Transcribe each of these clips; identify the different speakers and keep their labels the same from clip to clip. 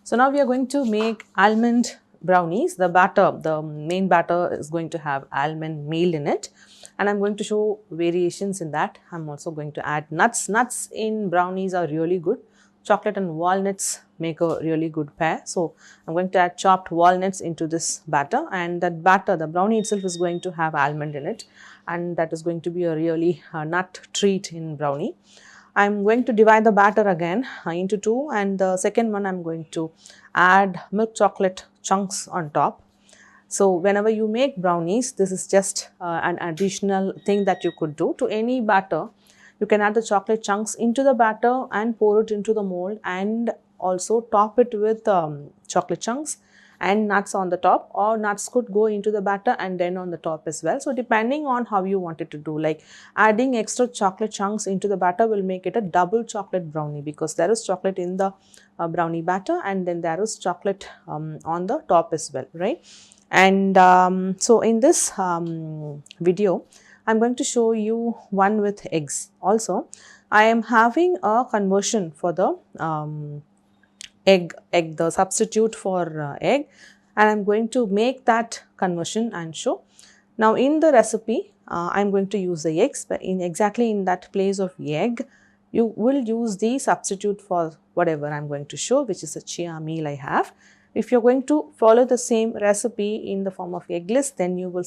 Speaker 1: So now we are going to make almond brownies. The batter, the main batter is going to have almond meal in it, and I'm going to show variations in that. I'm also going to add nuts. Nuts in brownies are really good. Chocolate and walnuts make a really good pair. So I'm going to add chopped walnuts into this batter, and that batter, the brownie itself, is going to have almond in it, and that is going to be a really nut treat in brownie. I'm going to divide the batter again into two, and the second one I'm going to add milk chocolate chunks on top. So whenever you make brownies, this is just an additional thing that you could do to any batter. You can add the chocolate chunks into the batter and pour it into the mold, and also top it with chocolate chunks and nuts on the top, or nuts could go into the batter and then on the top as well. So depending on how you want it to do, like adding extra chocolate chunks into the batter will make it a double chocolate brownie, because there is chocolate in the brownie batter and then there is chocolate on the top as well, right? And so in this video, I'm going to show you one with eggs. Also, I am having a conversion for the egg, the substitute for egg, and I'm going to make that conversion and show. Now in the recipe, I'm going to use the eggs, but exactly in that place of egg, you will use the substitute for whatever I'm going to show, which is a chia meal I have. If you're going to follow the same recipe in the form of eggless, then you will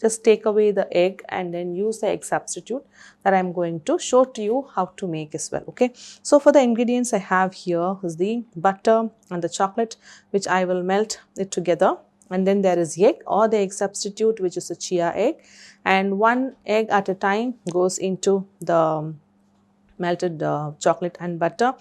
Speaker 1: just take away the egg and then use the egg substitute that I'm going to show to you how to make as well. Okay. So for the ingredients I have here is the butter and the chocolate, which I will melt it together. And then there is egg or the egg substitute, which is a chia egg. And one egg at a time goes into the melted chocolate and butter.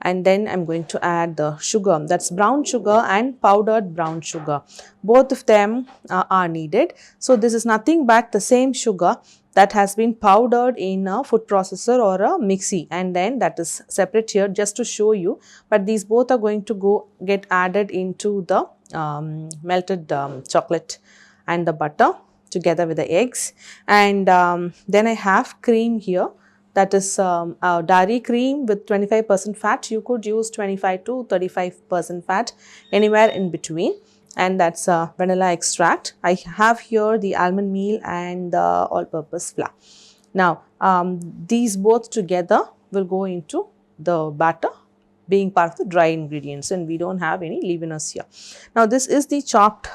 Speaker 1: And then I'm going to add the sugar, that's brown sugar and powdered brown sugar. Both of them are needed. So this is nothing but the same sugar that has been powdered in a food processor or a mixie, and then that is separate here just to show you. But these both are going to get added into the melted chocolate and the butter together with the eggs. And then I have cream here. That is dairy cream with 25% fat. You could use 25 to 35% fat, anywhere in between. And that's vanilla extract. I have here the almond meal and the all-purpose flour. Now, these both together will go into the batter, being part of the dry ingredients, and we don't have any leaveners here. Now, this is the chopped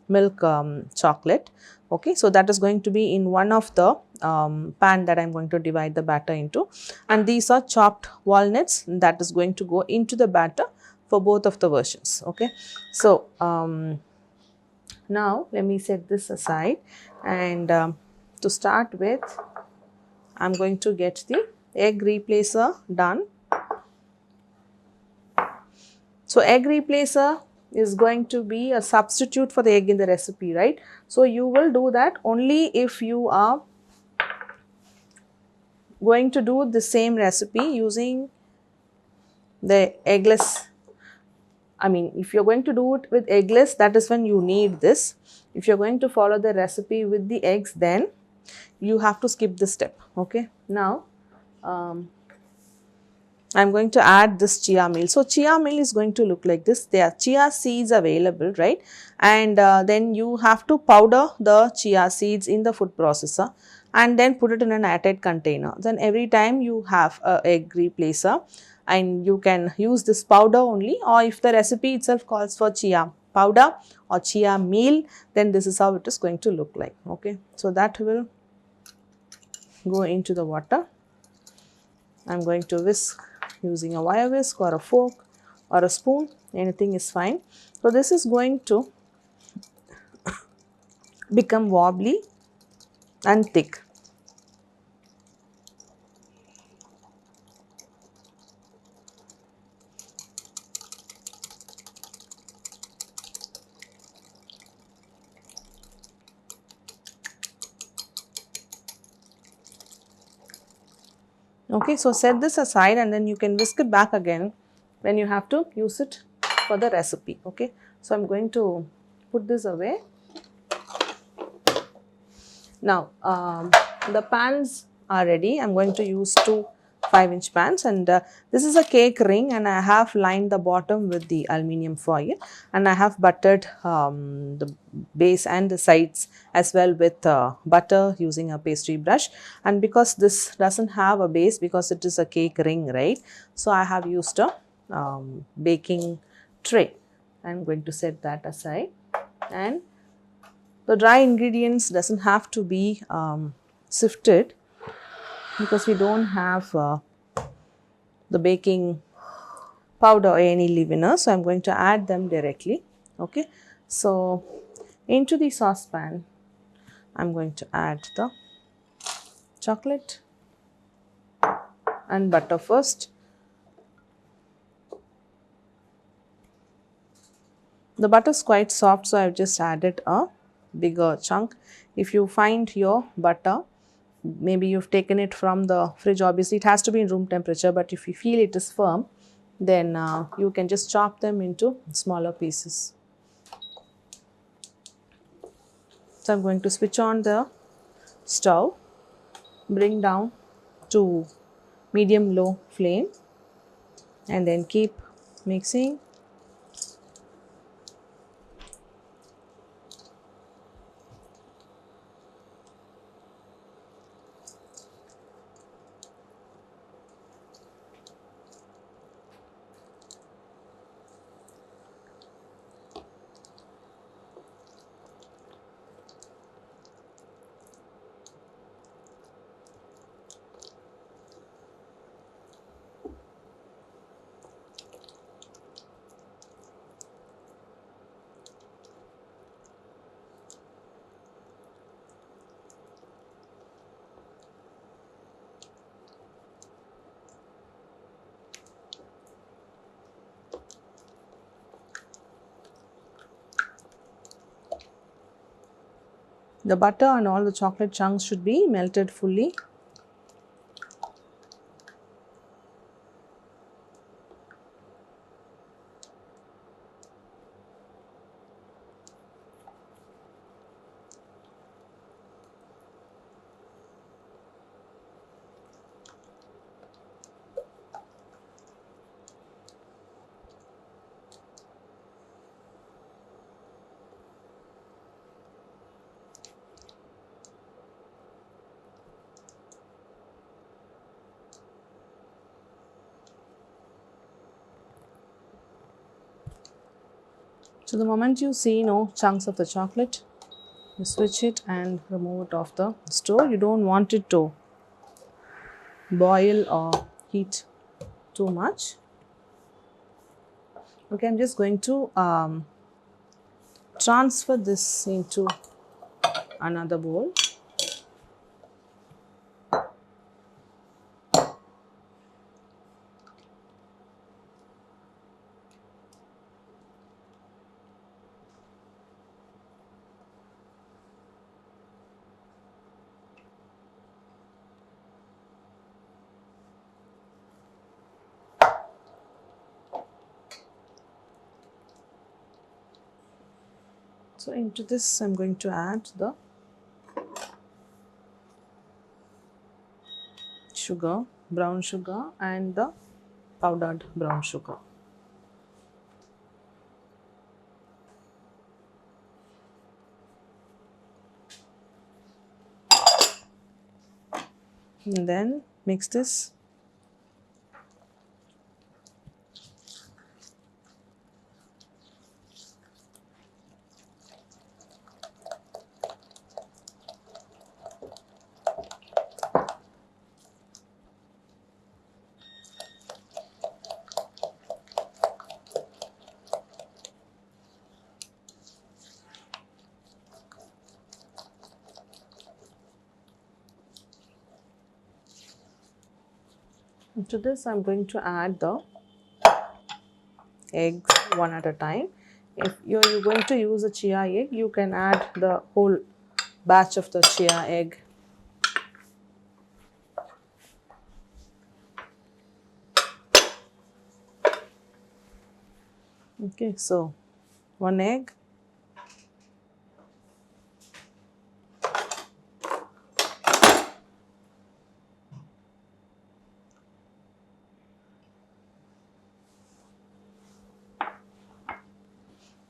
Speaker 1: milk chocolate. Okay, so that is going to be in one of the pan that I'm going to divide the batter into, and these are chopped walnuts that is going to go into the batter for both of the versions. Okay, so now let me set this aside, and to start with, I'm going to get the egg replacer done. So egg replacer is going to be a substitute for the egg in the recipe, right? So you will do that only if you are going to do the same recipe using the eggless. I mean, if you're going to do it with eggless, that is when you need this. If you're going to follow the recipe with the eggs, then you have to skip this step. Okay, now I'm going to add this chia meal. So chia meal is going to look like this. There are chia seeds available, right? And then you have to powder the chia seeds in the food processor and then put it in an airtight container. Then every time you have a egg replacer, and you can use this powder only, or if the recipe itself calls for chia powder or chia meal, then this is how it is going to look like. Okay, so that will go into the water. I'm going to whisk using a wire whisk or a fork or a spoon, anything is fine. So this is going to become wobbly and thick. Okay, so set this aside and then you can whisk it back again when you have to use it for the recipe. Okay, so I'm going to put this away. Now, the pans are ready. I'm going to use two 5-inch pans, and this is a cake ring, and I have lined the bottom with the aluminium foil, and I have buttered the base and the sides as well with butter using a pastry brush. And because this doesn't have a base, because it is a cake ring, right, so I have used a baking tray. I'm going to set that aside, and the dry ingredients doesn't have to be sifted because we don't have the baking powder or any leavener, so I'm going to add them directly. Okay, so into the saucepan I'm going to add the chocolate and butter first. The butter is quite soft, so I've just added a bigger chunk. If you find your butter, maybe you've taken it from the fridge, obviously it has to be in room temperature, but if you feel it is firm, then you can just chop them into smaller pieces. So I'm going to switch on the stove, bring down to medium low flame, and then keep mixing. The butter and all the chocolate chunks should be melted fully. So the moment you see no chunks of the chocolate, you switch it and remove it off the stove. You don't want it to boil or heat too much. Okay, I'm just going to transfer this into another bowl. So into this I'm going to add the sugar, brown sugar, and the powdered brown sugar. And then mix this. Into this I'm going to add the eggs one at a time. If you're going to use a chia egg, you can add the whole batch of the chia egg. Okay, so one egg,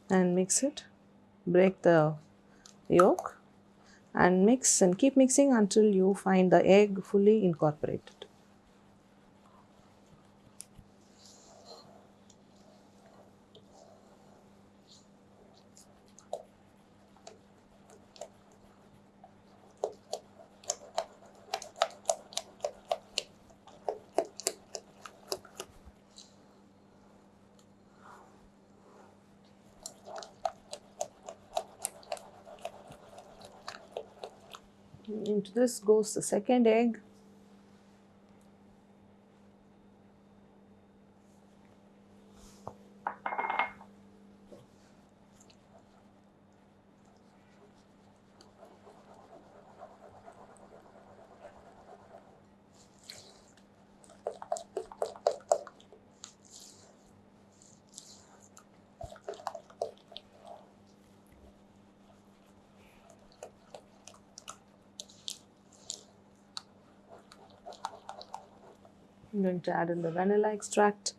Speaker 1: and mix it. Break the yolk and mix and keep mixing until you find the egg fully incorporated. Into this goes the second egg. I'm going to add in the vanilla extract.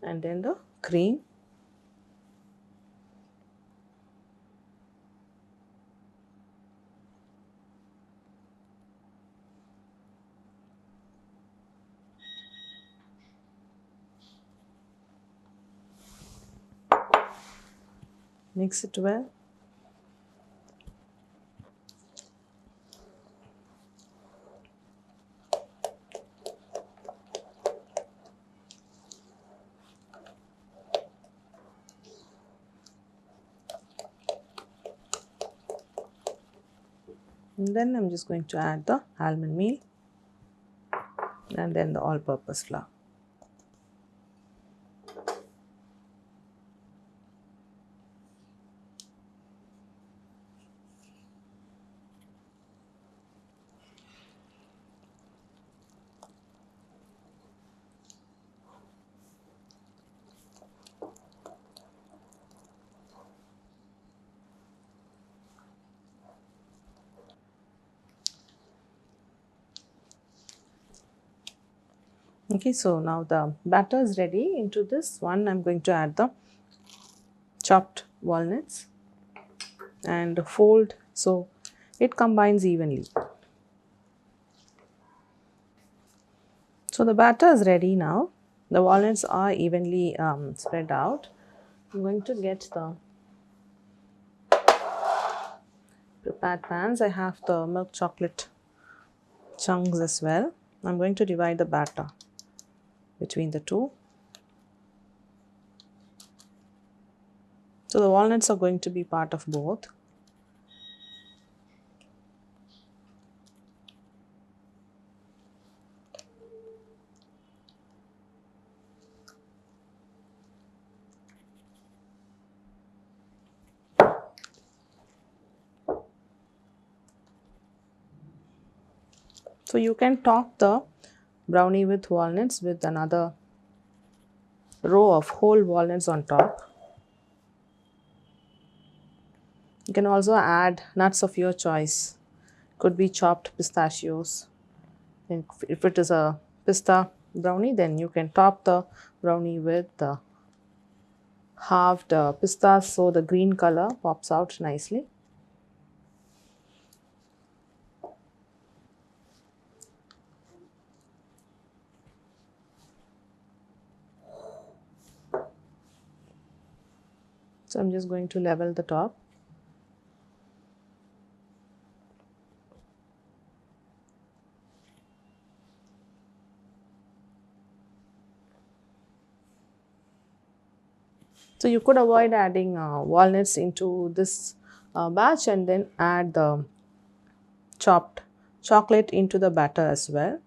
Speaker 1: And then the cream. Mix it well. And then I'm just going to add the almond meal and then the all-purpose flour. Okay, so now the batter is ready. Into this one I'm going to add the chopped walnuts and fold so it combines evenly. So the batter is ready now. The walnuts are evenly spread out. I'm going to get the prepared pans. I have the milk chocolate chunks as well. I'm going to divide the batter between the two. So the walnuts are going to be part of both. So you can top the brownie with walnuts with another row of whole walnuts on top. You can also add nuts of your choice. Could be chopped pistachios. And if it is a pista brownie, then you can top the brownie with the halved pistas so the green color pops out nicely. So I'm just going to level the top. So you could avoid adding walnuts into this batch and then add the chopped chocolate into the batter as well.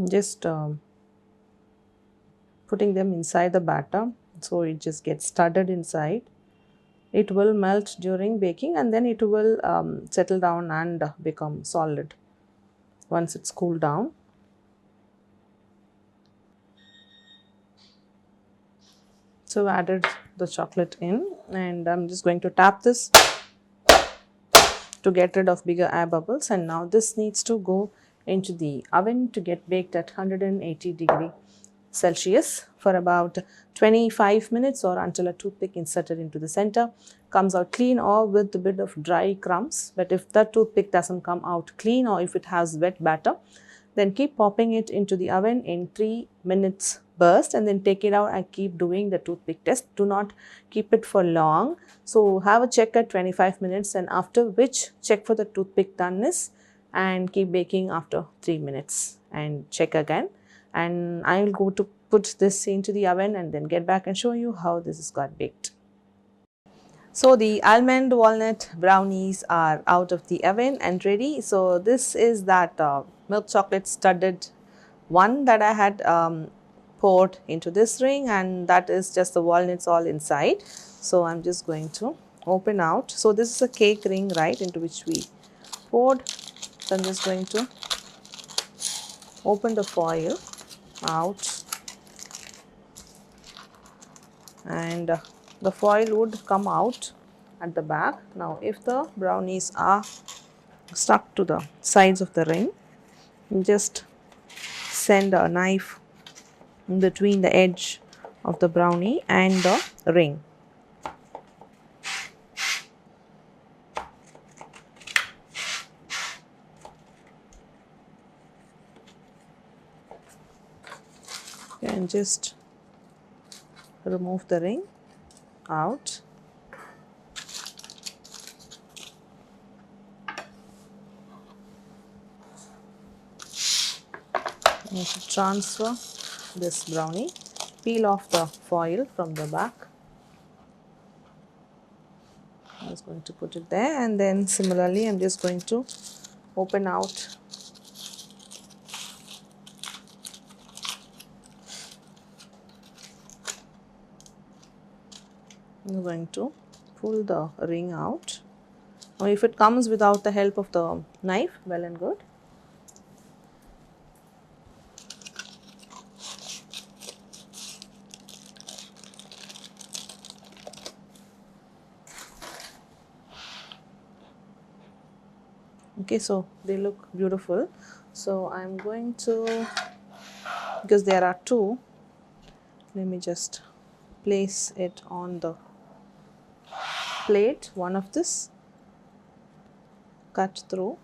Speaker 1: Just putting them inside the batter so it just gets studded inside. It will melt during baking and then it will settle down and become solid once it's cooled down. So I've added the chocolate in and I'm just going to tap this to get rid of bigger air bubbles, and now this needs to go into the oven to get baked at 180 Celsius for about 25 minutes or until a toothpick inserted into the center comes out clean or with a bit of dry crumbs. But if the toothpick doesn't come out clean or if it has wet batter, then keep popping it into the oven in 3 minutes burst and then take it out and keep doing the toothpick test. Do not keep it for long. So have a check at 25 minutes and after which check for the toothpick doneness and keep baking after 3 minutes and check again. And I will go to put this into the oven and then get back and show you how this is got baked. So the almond walnut brownies are out of the oven and ready. So this is that milk chocolate studded one that I had poured into this ring, and that is just the walnuts all inside. So I'm just going to open out. So this is a cake ring, right, into which we poured. So I'm just going to open the foil out, and the foil would come out at the back. Now if the brownies are stuck to the sides of the ring, just send a knife in between the edge of the brownie and the ring. And just remove the ring out. You should transfer this brownie, peel off the foil from the back. I'm just going to put it there, and then similarly I'm just going to open out I'm going to pull the ring out. Now if it comes without the help of the knife, well and good. Okay, so they look beautiful. So I'm going to, because there are two, let me just place it on the plate, one of this, cut through.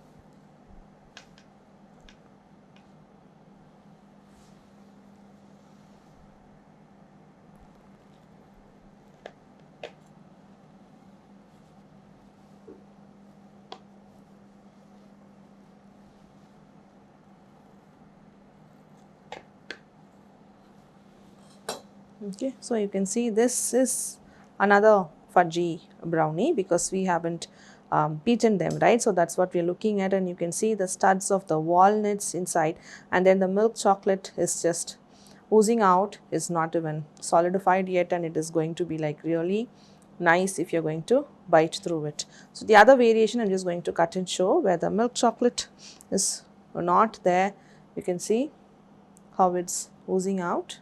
Speaker 1: Okay, so you can see this is another fudgy brownie because we haven't beaten them, right? So that's what we're looking at, and you can see the studs of the walnuts inside, and then the milk chocolate is just oozing out, is not even solidified yet, and it is going to be like really nice if you're going to bite through it. So the other variation I'm just going to cut and show where the milk chocolate is not there. You can see how it's oozing out,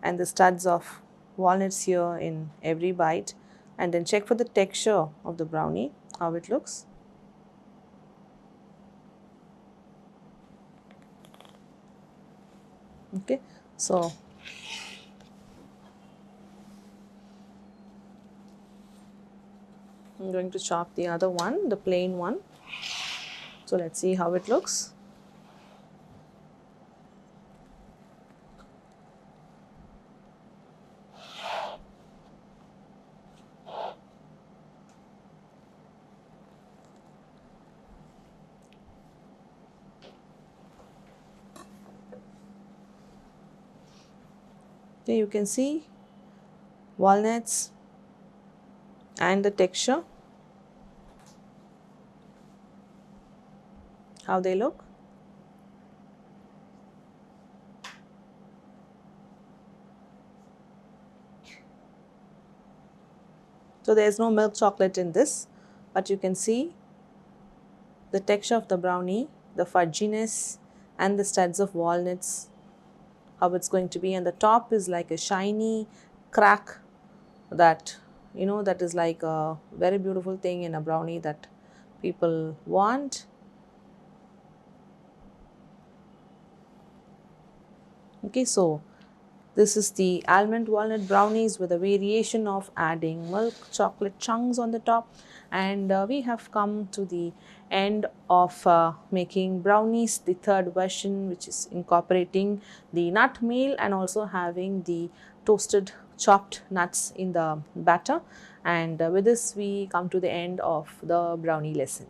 Speaker 1: and the studs of walnuts here in every bite, and then check for the texture of the brownie, how it looks. Okay, so I'm going to chop the other one, the plain one. So let's see how it looks. Okay, you can see walnuts and the texture, how they look. So there is no milk chocolate in this, but you can see the texture of the brownie, the fudginess and the studs of walnuts, how it's going to be, and the top is like a shiny crack that that is like a very beautiful thing in a brownie that people want. Okay, so this is the almond walnut brownies with a variation of adding milk chocolate chunks on the top. And we have come to the end of making brownies, the third version, which is incorporating the nut meal and also having the toasted chopped nuts in the batter. And with this we come to the end of the brownie lesson.